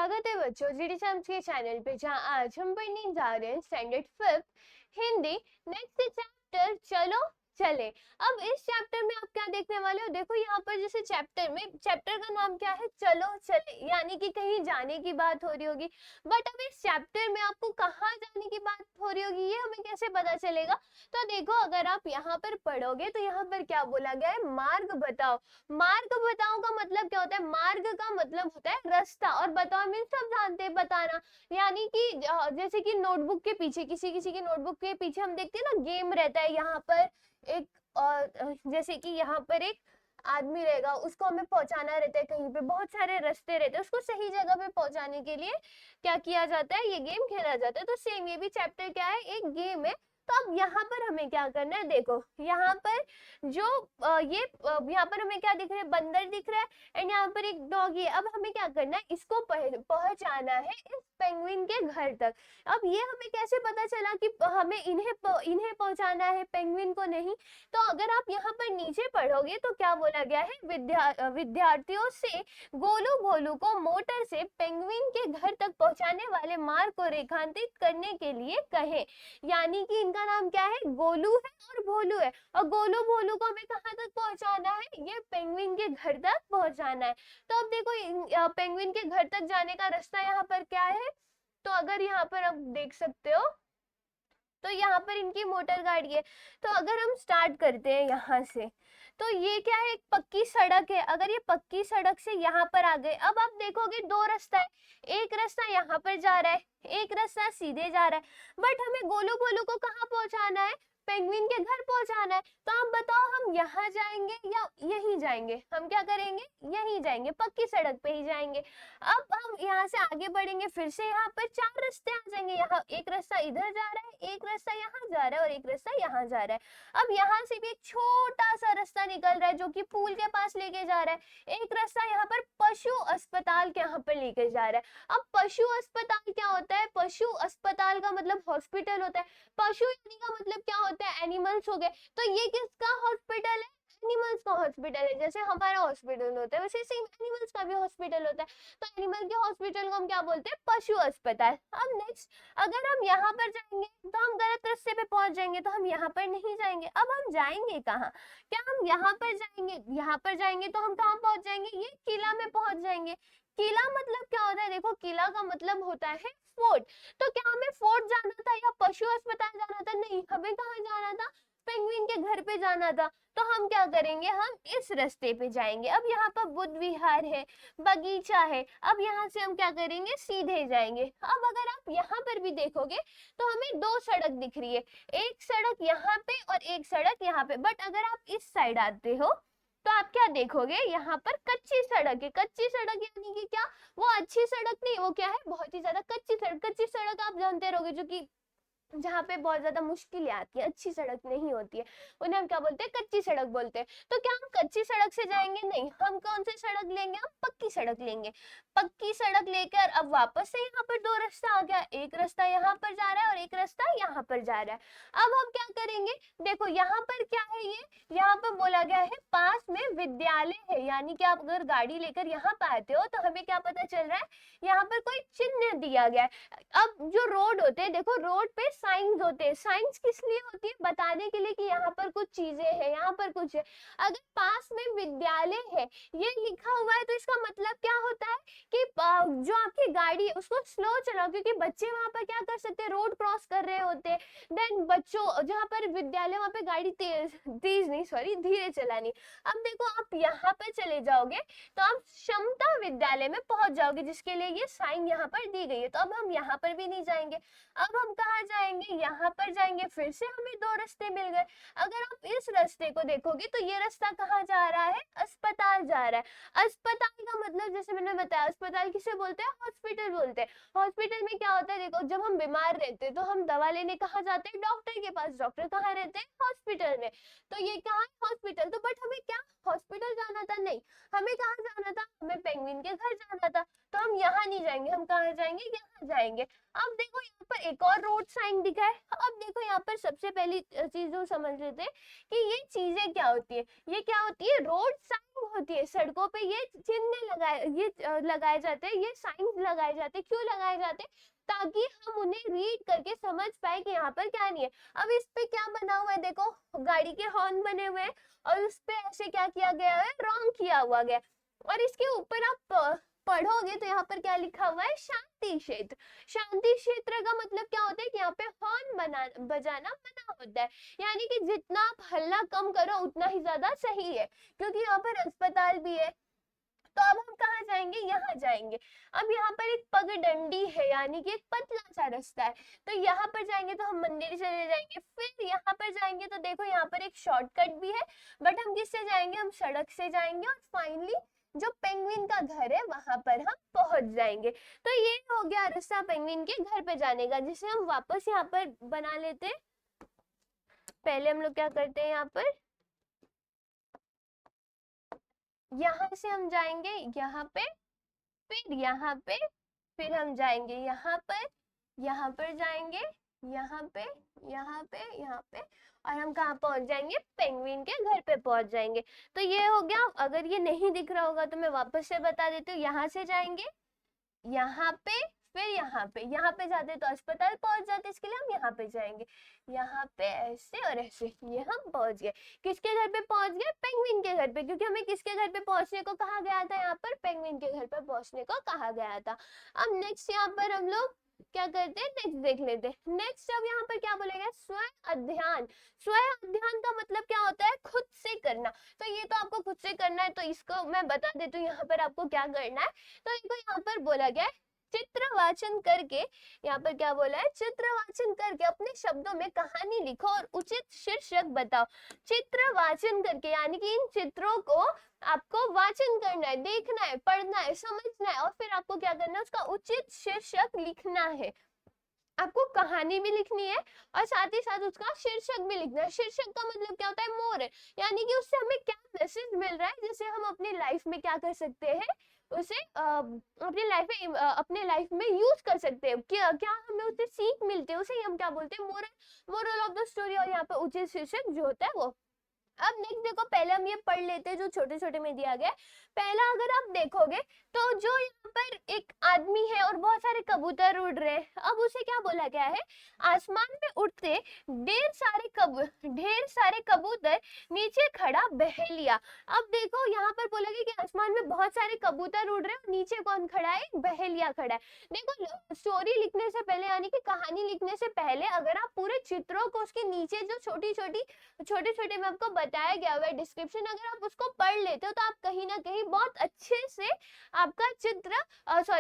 स्वागत है बच्चों जीडी चैम्प्स के चैनल पे, जहां आज हम पढ़ने जा रहे हैं स्टैंडर्ड 5 हिंदी नेक्स्ट चैप्टर चलो चले। अब इस चैप्टर में आप क्या देखने वाले हो, देखो यहाँ पर जैसे चैप्टर का नाम क्या है, चलो चले, यानी कि कहीं जाने की बात हो रही होगी। बट अब इस चैप्टर में आपको कहाँ जाने की बात हो रही होगी ये हमें कैसे पता चलेगा। तो देखो अगर आप यहाँ पर पढ़ोगे तो यहाँ पर क्या बोला गया है, मार्ग बताओ। मार्ग बताओ का मतलब क्या होता है, मार्ग का मतलब होता है रास्ता, और बताओ मीन्स सब जानते हैं बताना। यानी कि जैसे कि नोटबुक के पीछे, किसी किसी की नोटबुक के पीछे हम देखते हैं ना गेम रहता है, यहाँ पर एक जैसे कि यहाँ पर एक आदमी रहेगा, उसको हमें पहुंचाना रहता है कहीं पे, बहुत सारे रास्ते रहते हैं, उसको सही जगह पे पहुंचाने के लिए क्या किया जाता है, ये गेम खेला जाता है। तो सेम ये भी चैप्टर क्या है, एक गेम है। तो अब यहाँ पर हमें क्या करना है, देखो यहाँ पर जो यहाँ पर हमें क्या दिख रहा है, बंदर दिख रहा है, एंड यहाँ पर एक डॉगी है। अब हमें क्या करना है, इसको पहुंचाना है इस पेंगुइन के घर तक। अब ये हमें कैसे पता चला कि हमें इन्हें पहुंचाना है, पेंगुइन को नहीं। तो अगर आप यहाँ पर नीचे पढ़ोगे तो क्या बोला गया है, विद्यार्थियों से गोलू भोलू को मोटर से पेंगुइन के घर तक पहुंचाने वाले मार्ग को रेखांकित करने के लिए कहे। यानी कि इनका नाम क्या है, गोलू है और भोलू है, और गोलू भोलू को हमें कहाँ तक पहुंचाना है, ये पेंगुइन के घर तक पहुंचाना है। तो अब देखो पेंगुइन के घर तक जाने का रास्ता यहाँ पर क्या है, तो अगर यहाँ पर आप देख सकते हो तो यहाँ पर इनकी मोटर गाड़ी है। तो अगर हम स्टार्ट करते हैं यहाँ से, तो ये क्या है, एक पक्की सड़क है। अगर ये पक्की सड़क से यहाँ पर आ गए, अब आप देखोगे दो रास्ता है, एक रास्ता यहाँ पर जा रहा है, एक रास्ता सीधे जा रहा है। बट हमें गोलू भोलू को कहाँ पहुंचाना है, पेंगुइन के घर पहुंचाना है। तो आप बताओ हम यहाँ जाएंगे या यहीं जाएंगे, हम क्या करेंगे, यहीं जाएंगे, पक्की सड़क पे ही जाएंगे। अब हम यहाँ से आगे बढ़ेंगे, फिर से यहाँ पर चार रास्ते आ जाएंगे, यहाँ एक रास्ता इधर जा रहा है, एक रास्ता यहाँ जा रहा है, और एक रास्ता यहाँ जा रहा है। अब यहाँ से भी एक छोटा सा रास्ता निकल रहा है जो कि पुल के पास लेके जा रहा है, एक रास्ता यहाँ पर पशु अस्पताल के यहाँ पर लेके जा रहा है। अब पशु अस्पताल क्या होता है, पशु अस्पताल का मतलब हॉस्पिटल होता है, पशु यानी का मतलब क्या होता है, एनिमल्स हो गए। तो ये किसका हॉस्पिटल है, एनिमल्स का हॉस्पिटल है। जैसे हमारा हॉस्पिटल होता है वैसे सेम एनिमल्स का भी हॉस्पिटल होता है। तो एनिमल के हॉस्पिटल को हम क्या बोलते हैं, पशु अस्पताल। अब नेक्स्ट अगर हम यहाँ पर जाएंगे तो हम गलत रास्ते पे पहुंच जाएंगे, तो हम यहाँ पर नहीं जाएंगे। अब हम जाएंगे कहाँ, क्या हम यहाँ पर जाएंगे, यहाँ पर जाएंगे तो हम कहाँ पहुंच जाएंगे, ये किला में पहुंच जाएंगे। किला मतलब क्या होता है, देखो किला का मतलब होता है फोर्ट। तो क्या हमें फोर्ट जाना था या पशु अस्पताल जाना था, नहीं, हमें कहाँ जाना था, पेंगुइन के घर पे जाना था। तो हम क्या करेंगे, हम इस रास्ते पे जाएंगे। अब यहाँ पर बुद्ध विहार है, बगीचा है, अब यहाँ से हम क्या करेंगे, सीधे जाएंगे। अब अगर आप यहाँ पर भी देखोगे तो हमें दो सड़क दिख रही है, एक सड़क यहाँ पे और एक सड़क यहाँ पे। बट अगर आप इस साइड आते हो तो आप क्या देखोगे, यहाँ पर कच्ची सड़क है। कच्ची सड़क यानी कि क्या, वो अच्छी सड़क नहीं, वो क्या है, बहुत ही ज्यादा कच्ची सड़क। कच्ची सड़क आप जानते रहोगे, जो कि जहाँ पे बहुत ज्यादा मुश्किलें आती है, अच्छी सड़क नहीं होती है, उन्हें हम क्या बोलते हैं, कच्ची सड़क बोलते हैं। तो क्या हम कच्ची सड़क से जाएंगे, नहीं, हम कौन सी सड़क लेंगे, हम पक्की सड़क लेंगे। पक्की सड़क लेकर अब वापस से यहाँ पर दो रास्ता आ गया, एक रास्ता यहाँ पर जा रहा है और एक रास्ता यहाँ पर जा रहा है। अब हम क्या करेंगे, देखो यहाँ पर क्या है, ये यहाँ पर बोला गया है पास में विद्यालय है। यानी कि आप अगर गाड़ी लेकर यहाँ पर आते हो तो हमें क्या पता चल रहा है, यहाँ पर कोई चिन्ह दिया गया है। अब जो रोड होते हैं, देखो रोड पे साइंस होते हैं, साइंस किस लिए होती है, बताने के लिए कि यहाँ पर कुछ चीजें हैं, यहाँ पर कुछ है। अगर पास में विद्यालय है ये लिखा हुआ है तो इसका मतलब क्या होता है कि जो आपकी गाड़ी है उसको स्लो चलाओ, क्योंकि बच्चे वहां पर क्या कर सकते हैं, रोड क्रॉस कर रहे होते हैं। देन बच्चों जहाँ पर विद्यालय वहां पे गाड़ी तेज नहीं, सॉरी, धीरे चलानी। अब देखो आप यहाँ पर चले जाओगे तो आप क्षमता विद्यालय में पहुंच जाओगे, जिसके लिए ये साइन यहाँ पर दी गई है। तो अब हम यहाँ पर भी नहीं जाएंगे, अब हम कहाँ जाएंगे, यहाँ पर जाएंगे। फिर से हमें दो रास्ते मिल गए। अगर आप इस रास्ते को देखोगे तो ये रास्ता कहाँ जा रहा है, अस्पताल जा रहा है। अस्पताल का मतलब जैसे मैंने बताया, अस्पताल किसे बोलते हैं, हॉस्पिटल बोलते हैं। हॉस्पिटल में क्या होता है, देखो जब हम बीमार रहते हैं तो हम दवा लेने कहाँ जाते हैं, डॉक्टर के पास। डॉक्टर कहाँ रहते हैं, हॉस्पिटल में। तो ये कहाँ है, हॉस्पिटल। तो बट हमें क्या हॉस्पिटल जाना था, नहीं, हमें कहाँ जाना था, हमें पेंगुइन के घर जाना था। तो हम यहाँ नहीं जाएंगे, हम कहाँ जाएंगे, यहाँ जाएंगे। अब देखो यहाँ पर एक और रोड साइन दिखा है। अब देखो यहाँ पर सबसे पहली चीज जो समझ लेते हैं कि ये चीजें क्या होती है, ये क्या होती है, रोड साइन होती है, सड़कों पे ये चिन्ह लगाए जाते हैं, ये साइंस लगाए जाते हैं। क्यों लगाए जाते हैं? ताकि हम उन्हें रीड करके समझ पाए कि यहाँ पर क्या नहीं है। अब इस पे क्या बना हुआ है, देखो गाड़ी के हॉर्न बने हुए हैं और उस पे ऐसे क्या किया गया है, रॉन्ग किया हुआ गया। और इसके ऊपर आप पढ़ोगे तो यहाँ पर क्या लिखा हुआ है, शांति क्षेत्र। शांति क्षेत्र का मतलब क्या होता है कि यहाँ पे हॉर्न बजाना मना होता है, यानी कि जितना आप हल्ला कम करो उतना ही ज्यादा सही है, क्योंकि यहाँ पर अस्पताल भी है। तो अब हम कहाँ जाएंगे, यहाँ जाएंगे। अब यहाँ पर एक पगडंडी है, यानी कि एक पतला सा रास्ता है, तो यहाँ पर जाएंगे तो हम मंदिर चले जाएंगे। फिर यहाँ पर जाएंगे तो देखो यहाँ पर एक शॉर्टकट भी है, बट हम किससे जाएंगे, हम सड़क से जाएंगे। और फाइनली जो पेंगुइन का घर है वहां पर हम पहुंच जाएंगे। तो ये हो गया रास्ता पेंगुइन के घर पे जाने का, जिसे हम वापस यहाँ पर बना लेते हैं। पहले हम लोग क्या करते हैं, यहाँ पर यहाँ से हम जाएंगे यहाँ पे, फिर यहाँ पे, फिर हम जाएंगे यहाँ पर जाएंगे यहाँ पे, यहाँ पे, यहाँ पे, और हम कहाँ पहुंच जाएंगे, पेंगुइन के घर पे पहुंच जाएंगे। तो ये हो गया। अगर ये नहीं दिख रहा होगा तो मैं वापस से बता देती हूँ। यहाँ से जाएंगे यहाँ पे, फिर यहाँ पे जाते तो अस्पताल पहुंच जाते, इसके लिए हम यहाँ पे जाएंगे, यहाँ पे ऐसे और ऐसे, ये हम पहुंच गए। किसके घर पे पहुंच गए, पेंगुइन के घर पे, क्योंकि हमें किसके घर पे पहुंचने को कहा गया था, यहाँ पर पेंगुइन के घर पे पहुंचने को कहा गया था। अब नेक्स्ट यहाँ पर हम लोग क्या करते हैं, नेक्स्ट देख लेते हैं। नेक्स्ट अब यहाँ पर क्या बोलेगा, स्वयं अध्ययन। स्वयं अध्ययन का मतलब क्या होता है, खुद से करना। तो ये तो आपको खुद से करना है, तो इसको मैं बता देती हूँ यहाँ पर आपको क्या करना है। तो देखो यहाँ पर बोला गया है, चित्र वाचन करके, यहाँ पर क्या बोला है, चित्र वाचन करके अपने शब्दों में कहानी लिखो और उचित शीर्षक बताओ। चित्र वाचन करके यानी कि इन चित्रों को आपको वाचन करना है, देखना है, पढ़ना है, समझना है, और फिर आपको क्या करना है, उसका उचित शीर्षक लिखना है। आपको कहानी भी लिखनी है और साथ ही साथ उसका शीर्षक भी लिखना है। शीर्षक का मतलब क्या होता है, मोरल, यानी कि उससे हमें क्या मैसेज मिल रहा है, जिससे हम अपनी लाइफ में क्या कर सकते हैं, उसे अपने लाइफ में यूज कर सकते हैं। क्या क्या हमें उससे सीख मिलती है, उसे हम क्या बोलते हैं, मोरल ऑफ द स्टोरी। और यहाँ पे उचित शीर्षक जो होता है वो। अब नेक्स्ट देखो, पहले हम ये पढ़ लेते हैं जो छोटे छोटे में दिया गया है। पहला अगर आप देखोगे तो जो यहाँ पर एक आदमी है और बहुत सारे कबूतर उड़ रहे हैं। अब उसे क्या बोला गया है, आसमान में उड़ते ढेर सारे कबूतर, नीचे खड़ा बहेलिया। अब देखो यहाँ पर बोला गया कि आसमान में बहुत सारे कबूतर उड़ रहे हैं और नीचे कौन खड़ा है, बहेलिया खड़ा है। देखो स्टोरी लिखने से पहले यानी कि कहानी लिखने से पहले अगर आप पूरे चित्रों को उसके नीचे जो छोटे छोटे में आपको बताया गया हुआ है डिस्क्रिप्शन, अगर आप उसको पढ़ लेते हो तो आप कहीं ना कहीं बहुत अच्छे से आपका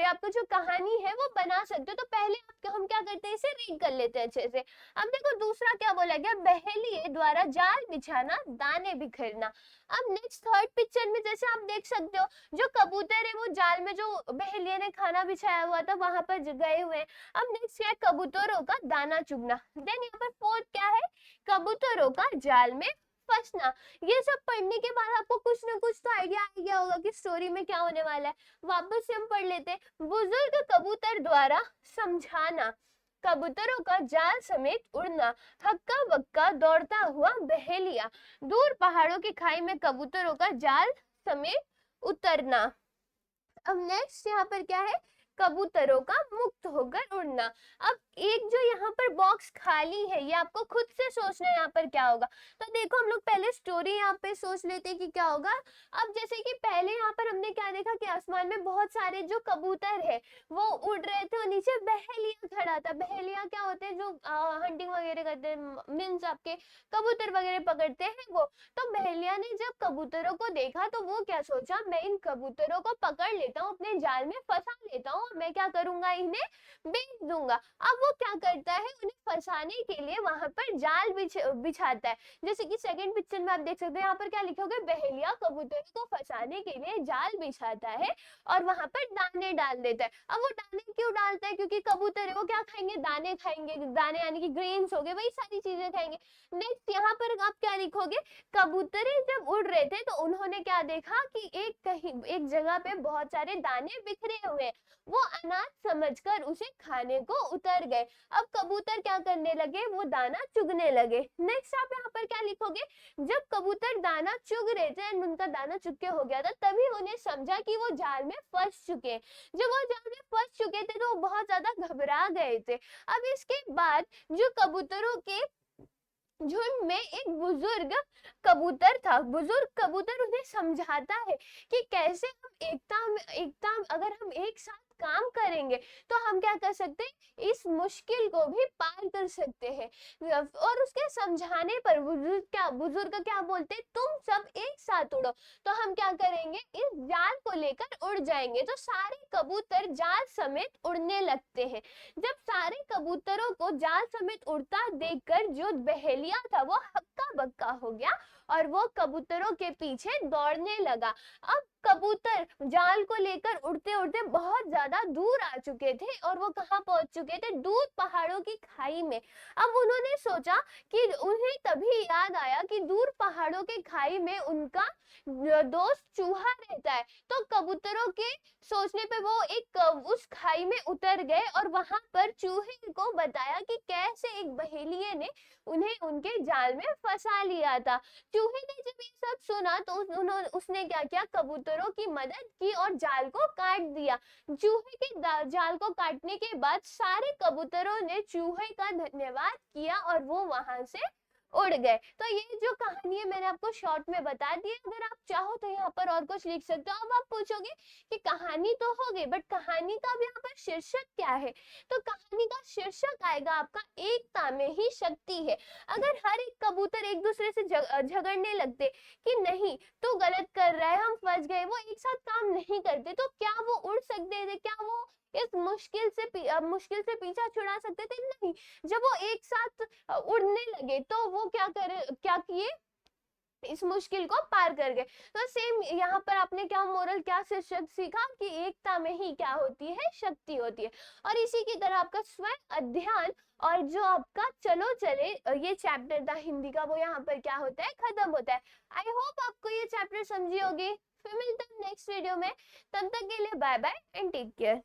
आपका जो कहानी है वो बना सकते हो। तो पहले हम क्या करते हैं, इसे रीड कर लेते हैं अच्छे से। अब देखो दूसरा क्या बोला गया, बहेलिए द्वारा जाल बिछाना, दाने बिखेरना। अब नेक्स्ट थर्ड पिक्चर में जैसे आप देख सकते हो, जो कबूतर है वो जाल में, जो बहेलिए ने खाना बिछाया हुआ था वहां पर गए हुए हैं। अब नेक्स्ट क्या है, कबूतरों का दाना चुगना। देन यहाँ पर फोर्थ क्या है, कबूतरों का जाल में फंसना। ये सब पढ़ने के बाद आपको कुछ ना कुछ तो आइडिया आ गया होगा कि स्टोरी में क्या होने वाला है। वापस से हम पढ़ लेते हैं। बुजुर्ग कबूतर द्वारा समझाना, कबूतरों का जाल समेत उड़ना, हक्का बक्का दौड़ता हुआ बहेलिया, दूर पहाड़ों की खाई में कबूतरों का जाल समेत उतरना। अब नेक्स्ट यहाँ पर क्या है, कबूतरों का मुक्त होकर उड़ना। अब एक जो यहाँ पर बॉक्स खाली है, ये आपको खुद से सोचना है यहाँ पर क्या होगा। तो देखो हम लोग पहले स्टोरी यहाँ पे सोच लेते हैं कि क्या होगा। अब जैसे कि पहले यहाँ पर हमने क्या देखा कि आसमान में बहुत सारे जो कबूतर है वो उड़ रहे थे और नीचे बहेलिया खड़ा था। बहेलिया क्या होते हैं, जो हंटिंग वगैरह करते हैं, मीन्स आपके कबूतर वगैरह पकड़ते हैं वो। तो बहेलिया ने जब कबूतरों को देखा तो वो क्या सोचा, मैं इन कबूतरों को पकड़ लेता हूँ, अपने जाल में फंसा लेता हूँ, मैं क्या करूंगा, इन्हें बेच दूंगा। अब वो क्या करता है, उन्हें फंसाने के लिए वहां पर जाल बिछाता है। जैसे कि सेकंड पिक्चर में आप देख सकते हैं, यहाँ पर क्या लिखा होगा, बहेलिया कबूतरों को फंसाने के लिए जाल बिछाता है और वहां पर दाने डाल देता है। अब वो दाने क्यों डालता है, क्योंकि कबूतर है वो क्या खाएंगे, दाने खाएंगे। दाने यानी कि ग्रेन्स हो गए, वही सारी चीजें खाएंगे। नेक्स्ट यहाँ पर आप क्या लिखोगे, कबूतरें जब उड़ रहे थे तो उन्होंने क्या देखा कि एक जगह पे बहुत सारे दाने बिखरे हुए हैं। वो अनाज समझकर उसे खाने को उतर गए। अब कबूतर क्या करने लगे, वो दाना चुगने लगे। नेक्स्ट आप यहाँ पर क्या लिखोगे, जब कबूतर दाना चुग रहे थे एंड उनका दाना चुग के हो गया था, तभी उन्हें समझा कि वो जाल में फंस चुके हैं। जब वो जाल में फंस चुके थे तो वो बहुत ज्यादा घबरा गए थे। अब इसके बाद जो कबूतरों के झुंड में एक बुजुर्ग कबूतर था। बुजुर्ग कबूतर उन्हें समझाता है कि कैसे हम एकता अगर हम एक साथ काम करेंगे तो हम क्या कर सकते हैं, इस मुश्किल को भी पार कर सकते हैं। और उसके समझाने पर बुजुर्ग क्या बोलते, तुम सब एक साथ उड़ो तो हम क्या करेंगे, इस जाल को लेकर उड़ जाएंगे। तो सारे कबूतर जाल समेत उड़ने लगते हैं। जब सारे कबूतरों को जाल समेत उड़ता देखकर जो बहेलिया था वो हक्का बक्का हो गया और वो कबूतरों के पीछे दौड़ने लगा। अब कबूतर जाल को लेकर उड़ते उड़ते बहुत ज्यादा दूर आ चुके थे और वो कहाँ पहुंच चुके थे, दूर पहाड़ों की खाई में। अब उन्होंने सोचा कि उन्हें तभी याद आया कि दूर पहाड़ों के खाई में उनका दोस्त चूहा रहता है। तो कबूतरों के सोचने पे वो एक उस खाई में उतर गए और वहां पर चूहे को बताया कि कैसे एक बहेलिये ने उन्हें उनके जाल में फंसा लिया था। चूहे ने जब ये सब सुना तो उसने क्या किया, कबूतरों की मदद की और जाल को काट दिया। चूहे के जाल को काटने के बाद सारे कबूतरों ने चूहे का धन्यवाद किया और वो वहां से उड़ गए। तो ये जो कहानी है मैंने आपको शॉर्ट में बता दी। अगर आप चाहो तो यहाँ पर और कुछ लिख सकते हो। अब आप पूछोगे कि कहानी तो हो गई, बट कहानी का अब यहाँ पर शीर्षक क्या है, तो कहानी का शीर्षक आएगा आपका एकता में ही शक्ति है। अगर हर एक कबूतर एक दूसरे से झगड़ने लगते कि नहीं तू गलत कर रहा है, हम फंस गए, वो एक साथ काम नहीं करते, तो क्या वो उड़ सकते थे, क्या वो इस मुश्किल से पीछा छुड़ा सकते थे? नहीं। जब वो एक साथ उड़ने लगे तो वो क्या किए, इस मुश्किल को पार कर गए। तो सेम यहाँ पर आपने क्या मोरल, क्या शीर्षक सीखा कि एकता में ही क्या होती है, शक्ति होती है। और इसी की तरह आपका स्वयं अध्ययन और जो आपका चलो चले ये चैप्टर था हिंदी का, वो यहाँ पर क्या होता है, खत्म होता है। आई होप आपको ये चैप्टर समझी होगी। फिर मिलते हैं नेक्स्ट वीडियो में, तब तक के लिए bye bye and take care.